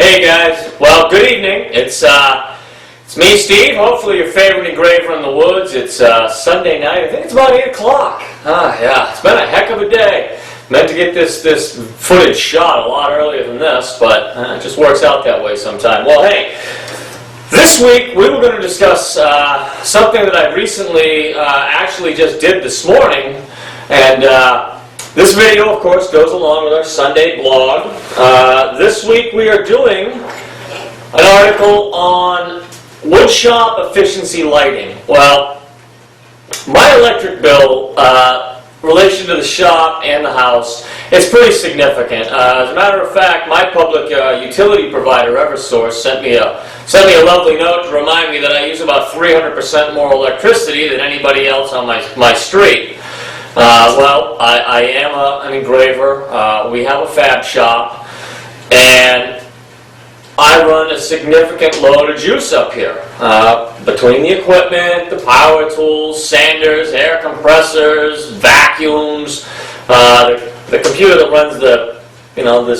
Hey guys, well, good evening. It's me, Steve. Hopefully your favorite engraver in the woods. It's Sunday night. I think it's about 8 o'clock. Yeah, it's been a heck of a day. Meant to get this footage shot a lot earlier than this, but it just works out that way sometime. Well, hey, this week we were going to discuss something that I recently actually just did this morning, and this video, of course, goes along with our Sunday blog. This week we are doing an article on woodshop efficiency lighting. Well, my electric bill, relation to the shop and the house, is pretty significant. As a matter of fact, my public utility provider, Eversource, sent me a lovely note to remind me that I use about 300% more electricity than anybody else on my street. Well, I am an engraver. We have a fab shop, and I run a significant load of juice up here. Between the equipment, the power tools, sanders, air compressors, vacuums, the computer that runs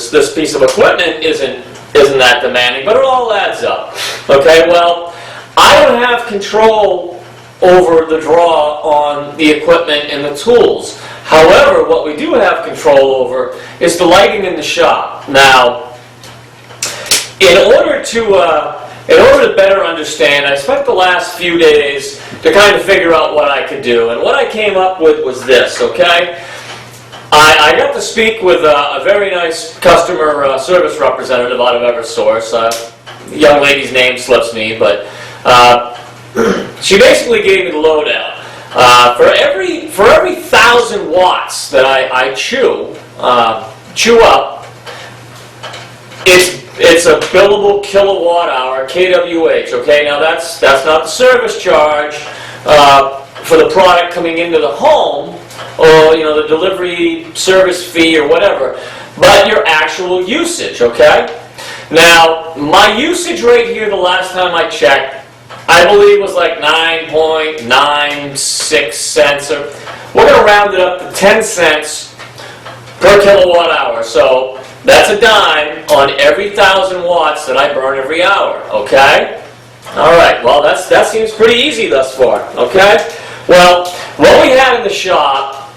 this piece of equipment isn't that demanding, but it all adds up. Okay, well, I don't have control over the draw on the equipment and the tools. However, what we do have control over is the lighting in the shop. Now, in order to better understand, I spent the last few days to kind of figure out what I could do, and what I came up with was this, okay? I got to speak with a very nice customer service representative out of Eversource. The young lady's name slips me, but she basically gave me the lowdown. For every 1,000 watts that I chew up, it's a billable kilowatt hour, kWh. Okay, now that's not the service charge for the product coming into the home, or the delivery service fee or whatever, but your actual usage. Okay. Now my usage rate here, the last time I checked, I believe was like 9.96 cents, or we're going to round it up to 10 cents per kilowatt hour. So that's a dime on every 1,000 watts that I burn every hour. Okay? All right. Well, that seems pretty easy thus far. Okay? Well, what we had in the shop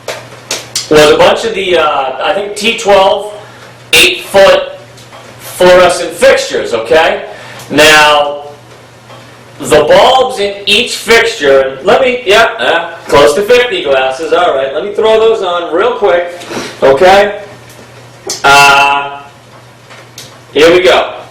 was a bunch of the I think T12 8-foot fluorescent fixtures. Okay? Now, the bulbs in each fixture, close to 50 glasses, all right, let me throw those on real quick, okay? Here we go.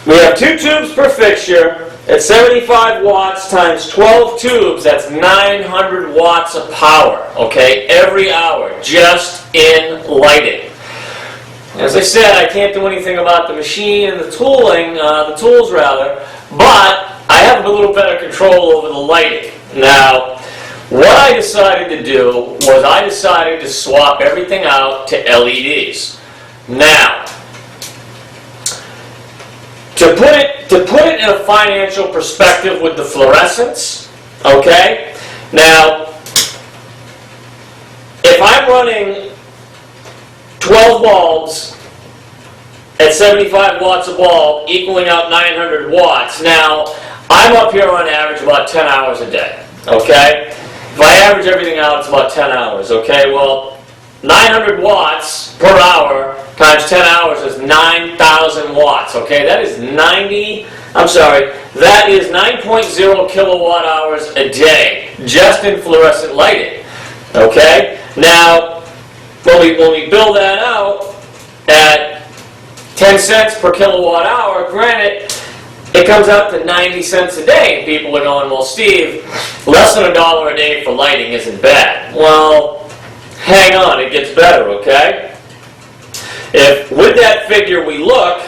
We have 2 tubes per fixture at 75 watts times 12 tubes, that's 900 watts of power, okay, every hour, just in lighting. As I said, I can't do anything about the machine and the tools but I have a little better control over the lighting. Now, what I decided to do was I decided to swap everything out to LEDs. Now, to put it in a financial perspective with the fluorescents, okay? Now, if I'm running 12 bulbs at 75 watts a bulb, equaling out 900 watts. Now, I'm up here on average about 10 hours a day, okay? If I average everything out, it's about 10 hours, okay? Well, 900 watts per hour times 10 hours is 9,000 watts, okay? That is 9.0 kilowatt hours a day, just in fluorescent lighting, okay? Now, when we bill that out at 10 cents per kilowatt hour, granted, it comes out to 90 cents a day. And people are going, well, Steve, less than $1 a day for lighting isn't bad. Well, hang on, it gets better, okay? If with that figure we look,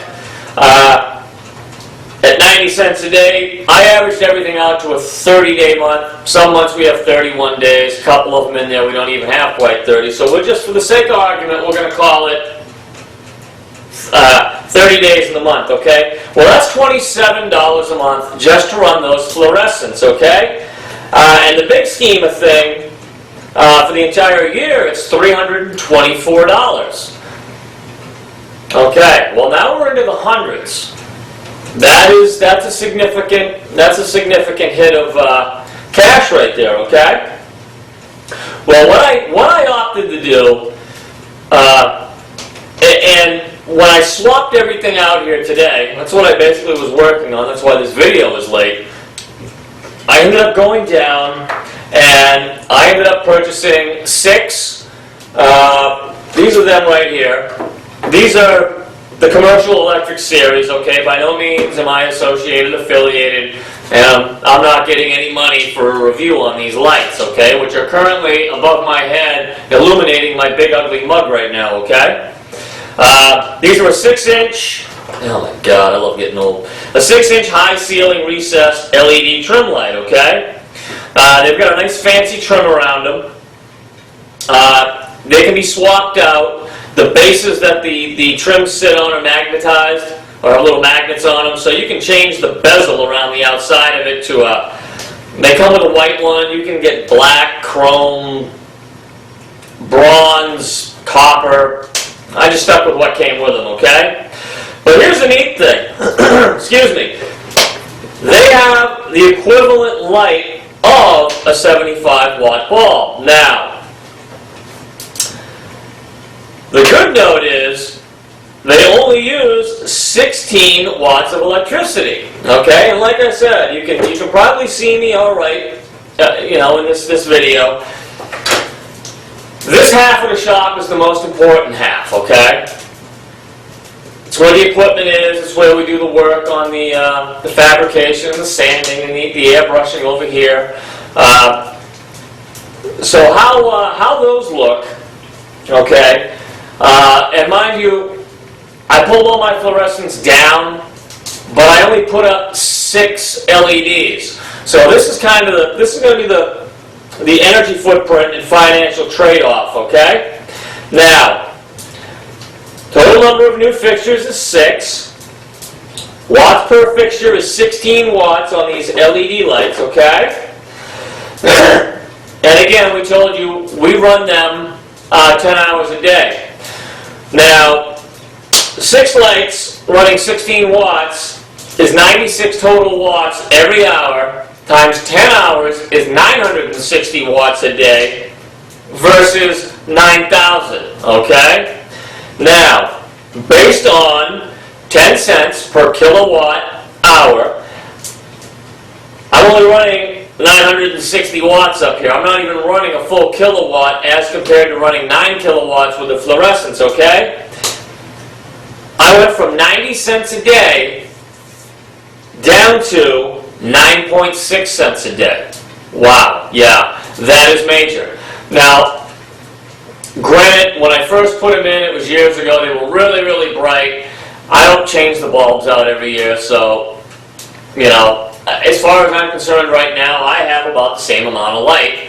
at 90 cents a day, I averaged everything out to a 30-day month. Some months we have 31 days. A couple of them in there we don't even have quite 30. So we're just, for the sake of argument, we're going to call it 30 days in the month, okay? Well, that's $27 a month just to run those fluorescents, okay? And the big scheme of thing, for the entire year, it's $324. Okay, well now we're into the hundreds. That's a significant hit of cash right there. Okay. Well, what I opted to do, and when I swapped everything out here today, that's what I basically was working on. That's why this video was late. I ended up going down and I ended up purchasing 6. These are them right here. These are the commercial electric series, okay? By no means am I associated, affiliated, and I'm not getting any money for a review on these lights, okay? Which are currently above my head, illuminating my big ugly mug right now, okay? These are a 6-inch, oh my god, I love getting old. A 6-inch high ceiling recessed LED trim light, okay? They've got a nice fancy trim around them. They can be swapped out. The bases that the trims sit on are magnetized, or have little magnets on them, so you can change the bezel around the outside of it to they come with a white one. You can get black, chrome, bronze, copper. I just stuck with what came with them, okay? But here's the neat thing. Excuse me. They have the equivalent light of a 75-watt bulb. Now, the good note is they only use 16 watts of electricity. Okay, and like I said, you can probably see me all right, in this video. This half of the shop is the most important half. Okay, it's where the equipment is. It's where we do the work on the fabrication, the sanding, and the airbrushing over here. So how those look? Okay. And mind you, I pulled all my fluorescents down, but I only put up 6 LEDs. So this is going to be the energy footprint and financial trade-off. Okay. Now, total number of new fixtures is 6. Watts per fixture is 16 watts on these LED lights. Okay. And again, we told you we run them 10 hours a day. Now, 6 lights running 16 watts is 96 total watts every hour, times 10 hours is 960 watts a day versus 9,000, okay? Now, based on 10 cents per kilowatt hour, I'm only running 960 watts up here. I'm not even running a full kilowatt as compared to running 9 kilowatts with the fluorescents, okay? I went from 90 cents a day down to 9.6 cents a day. Wow, yeah, that is major. Now, granted, when I first put them in, it was years ago, they were really, really bright. I don't change the bulbs out every year, so, as far as I'm concerned right now, I have about the same amount of light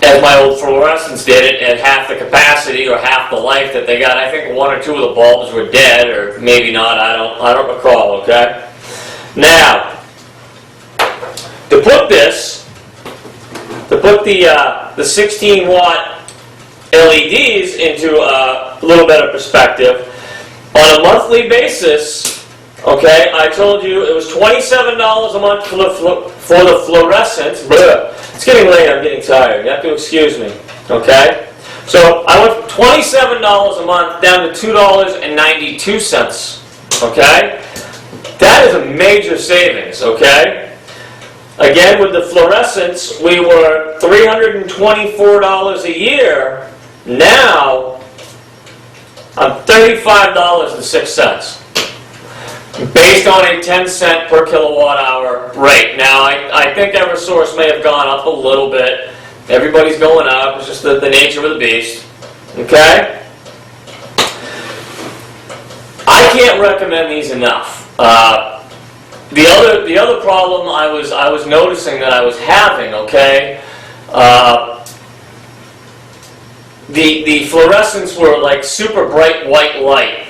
as my old fluorescents did it at half the capacity or half the life that they got. I think 1 or 2 of the bulbs were dead, or maybe not. I don't recall. Okay. Now, to put the 16 watt LEDs into a little bit of perspective, on a monthly basis. Okay, I told you it was $27 a month for the fluorescents. Blah. It's getting late, I'm getting tired. You have to excuse me. Okay? So I went from $27 a month down to $2.92. Okay? That is a major savings, okay? Again, with the fluorescents, we were $324 a year. Now, I'm $35.06. Based on a 10 cent per kilowatt hour rate. Now, I think Eversource may have gone up a little bit. Everybody's going up. It's just the nature of the beast. Okay? I can't recommend these enough. The other problem I was noticing that I was having, okay, the fluorescents were like super bright white light.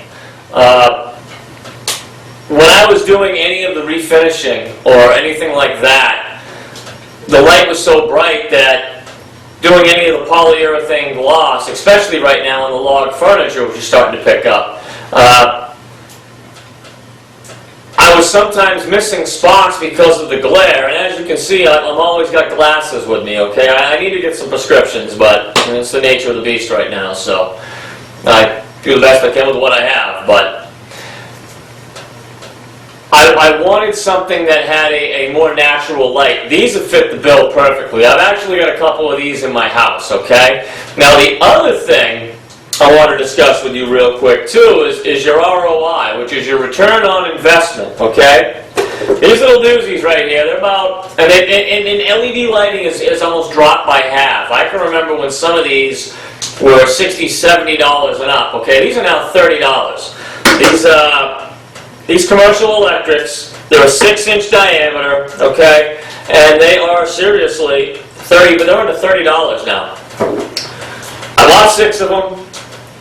When I was doing any of the refinishing or anything like that, the light was so bright that doing any of the polyurethane gloss, especially right now on the log furniture, which is starting to pick up, I was sometimes missing spots because of the glare, and as you can see, I'm always got glasses with me, okay? I need to get some prescriptions, but it's the nature of the beast right now, so I do the best I can with what I have, but I wanted something that had a more natural light. These have fit the bill perfectly. I've actually got a couple of these in my house, okay? Now the other thing I want to discuss with you real quick too is your ROI, which is your return on investment, okay? These little doozies right here, they're about, and LED lighting is almost dropped by half. I can remember when some of these were $60, $70 and up, okay? These are now $30. These commercial electrics, they're a 6-inch diameter, okay? And they are seriously but they're under $30 now. I bought 6 of them.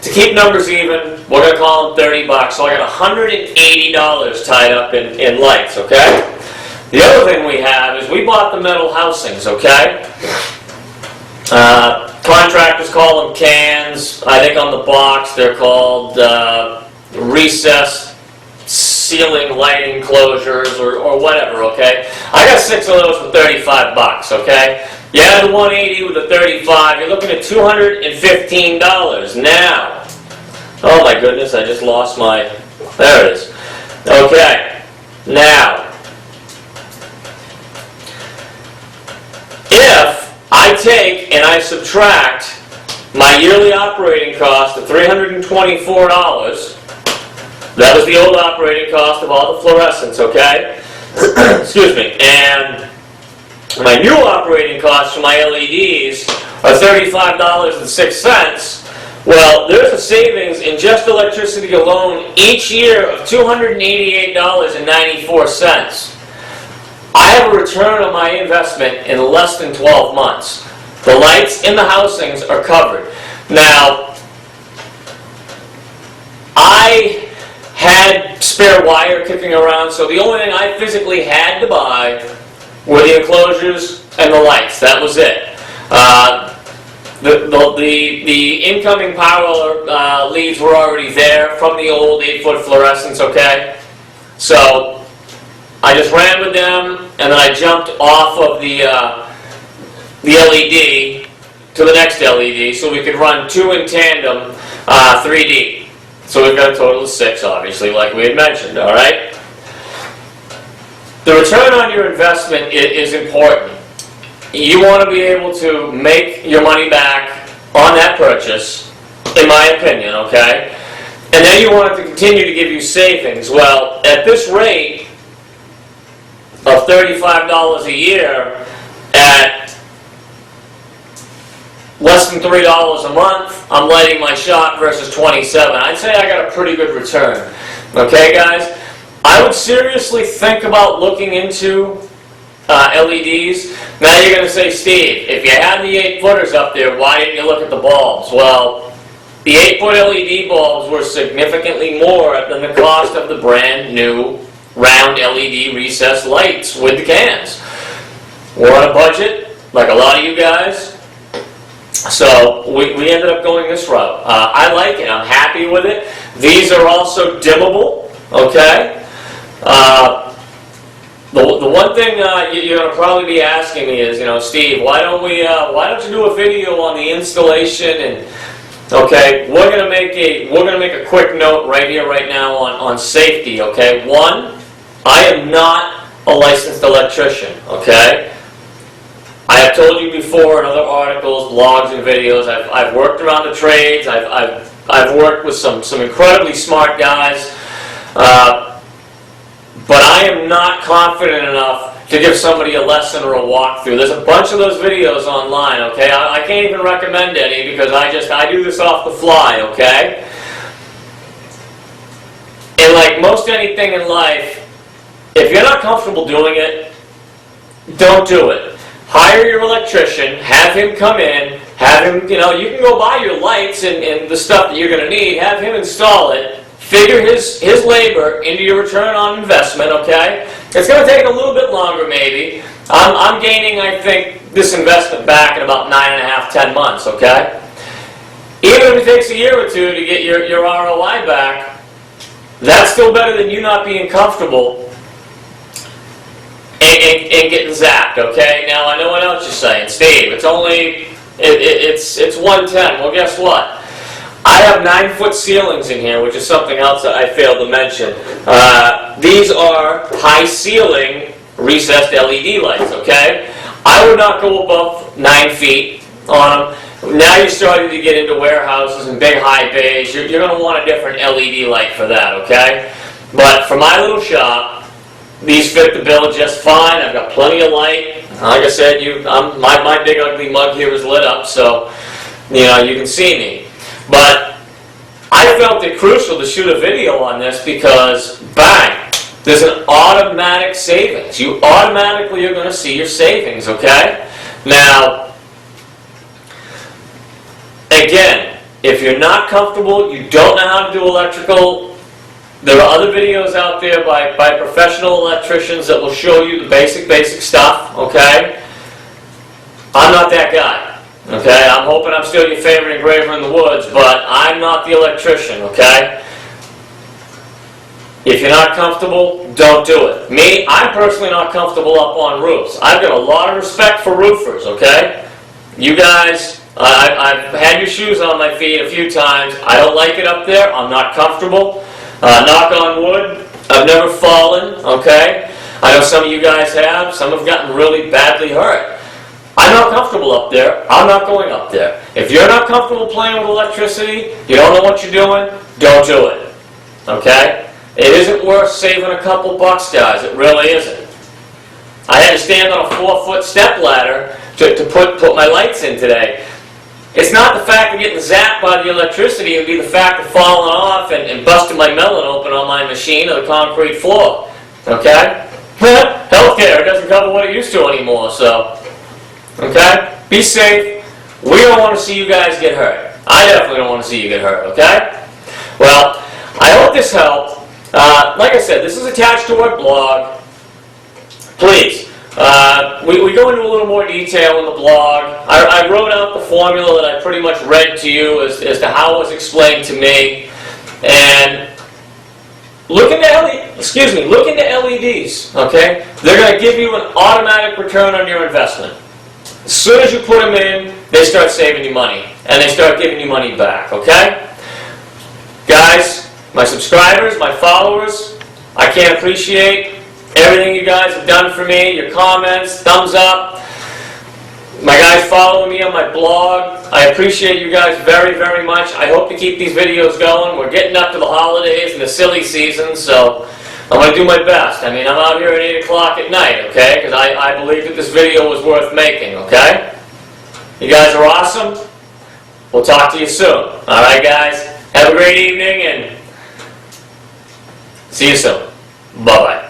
To keep numbers even, we're going to call them $30. So I got $180 tied up in lights, okay? The other thing we have is we bought the metal housings, okay? Contractors call them cans. I think on the box they're called recessed ceiling lighting closures or whatever, okay? I got 6 of those for $35, okay? You add the 180 with the 35, you're looking at $215 now. Oh my goodness, I just lost my, there it is. Okay, now, if I take and I subtract my yearly operating cost of $324, that was the old operating cost of all the fluorescents, okay? Excuse me. And my new operating costs for my LEDs are $35.06. Well, there's a savings in just electricity alone each year of $288.94. I have a return on my investment in less than 12 months. The lights in the housings are covered. Now, I had spare wire kicking around, so the only thing I physically had to buy were the enclosures and the lights. That was it. The incoming power leads were already there from the old 8-foot fluorescents, okay? So I just ran with them, and then I jumped off of the LED to the next LED so we could run 2 in tandem 3D. So we've got a total of 6, obviously, like we had mentioned, all right? The return on your investment is important. You want to be able to make your money back on that purchase, in my opinion, okay? And then you want it to continue to give you savings. Well, at this rate of $35 a year, at less than $3 a month, I'm lighting my shop versus $27. I'd say I got a pretty good return. Okay, guys? I would seriously think about looking into LEDs. Now you're going to say, Steve, if you had the 8-footers up there, why didn't you look at the bulbs? Well, the 8-foot LED bulbs were significantly more than the cost of the brand new round LED recessed lights with the cans. We're on a budget, like a lot of you guys. So we ended up going this route. I like it. I'm happy with it. These are also dimmable. Okay. The one thing you're going to probably be asking me is, Steve, why don't you do a video on the installation? And okay, we're going to make a quick note right here, right now on safety. Okay. 1, I am not a licensed electrician. Okay. I have told you before in other articles, blogs, and videos. I've worked around the trades. I've worked with some incredibly smart guys, but I am not confident enough to give somebody a lesson or a walkthrough. There's a bunch of those videos online. Okay, I can't even recommend any because I do this off the fly. Okay, and like most anything in life, if you're not comfortable doing it, don't do it. Hire your electrician, have him come in, have him, you can go buy your lights and the stuff that you're going to need, have him install it, figure his labor into your return on investment, okay? It's going to take a little bit longer maybe. I'm gaining, I think, this investment back in about 9.5, 10 months, okay? Even if it takes a year or two to get your ROI back, That's still better than you not being comfortable and getting zapped, okay? Now, I know what else you're saying. Steve, it's only, it's 110. Well, guess what? I have 9-foot ceilings in here, which is something else that I failed to mention. These are high ceiling recessed LED lights, okay? I would not go above 9 feet on them. Now you're starting to get into warehouses and big high bays. You're going to want a different LED light for that, okay? But for my little shop, these fit the bill just fine. I've got plenty of light. Like I said, my big ugly mug here is lit up, so you know you can see me. But I felt it crucial to shoot a video on this because, bang, there's an automatic savings. You automatically are going to see your savings, okay? Now, again, if you're not comfortable, you don't know how to do electrical, there are other videos out there by professional electricians that will show you the basic stuff, okay? I'm not that guy. Okay, I'm hoping I'm still your favorite engraver in the woods, but I'm not the electrician, okay? If you're not comfortable, don't do it. Me, I'm personally not comfortable up on roofs. I've got a lot of respect for roofers, okay? You guys, I've had your shoes on my feet a few times. I don't like it up there. I'm not comfortable. Knock on wood, I've never fallen, okay? I know some of you guys have. Some have gotten really badly hurt. I'm not comfortable up there. I'm not going up there. If you're not comfortable playing with electricity, you don't know what you're doing, don't do it. Okay? It isn't worth saving a couple bucks, guys. It really isn't. I had to stand on a 4-foot step ladder to put my lights in today. It's not the fact of getting zapped by the electricity, it would be the fact of falling off and busting my melon open on my machine or the concrete floor. Okay? Healthcare doesn't cover what it used to anymore, so. Okay? Be safe. We don't want to see you guys get hurt. I definitely don't want to see you get hurt, okay? Well, I hope this helped. Like I said, this is attached to our blog. Please, we go into a little more detail in the blog. I wrote out the formula that I pretty much read to you as to how it was explained to me. And look into LEDs, okay? They're going to give you an automatic return on your investment. As soon as you put them in, they start saving you money, and they start giving you money back, okay? Guys, my subscribers, my followers, I can't appreciate everything you guys have done for me, your comments, thumbs up. My guys following me on my blog, I appreciate you guys very, very much. I hope to keep these videos going. We're getting up to the holidays and the silly season, so I'm going to do my best. I mean, I'm out here at 8 o'clock at night, okay? Because I believe that this video was worth making, okay? You guys are awesome. We'll talk to you soon. All right, guys? Have a great evening, and see you soon. Bye-bye.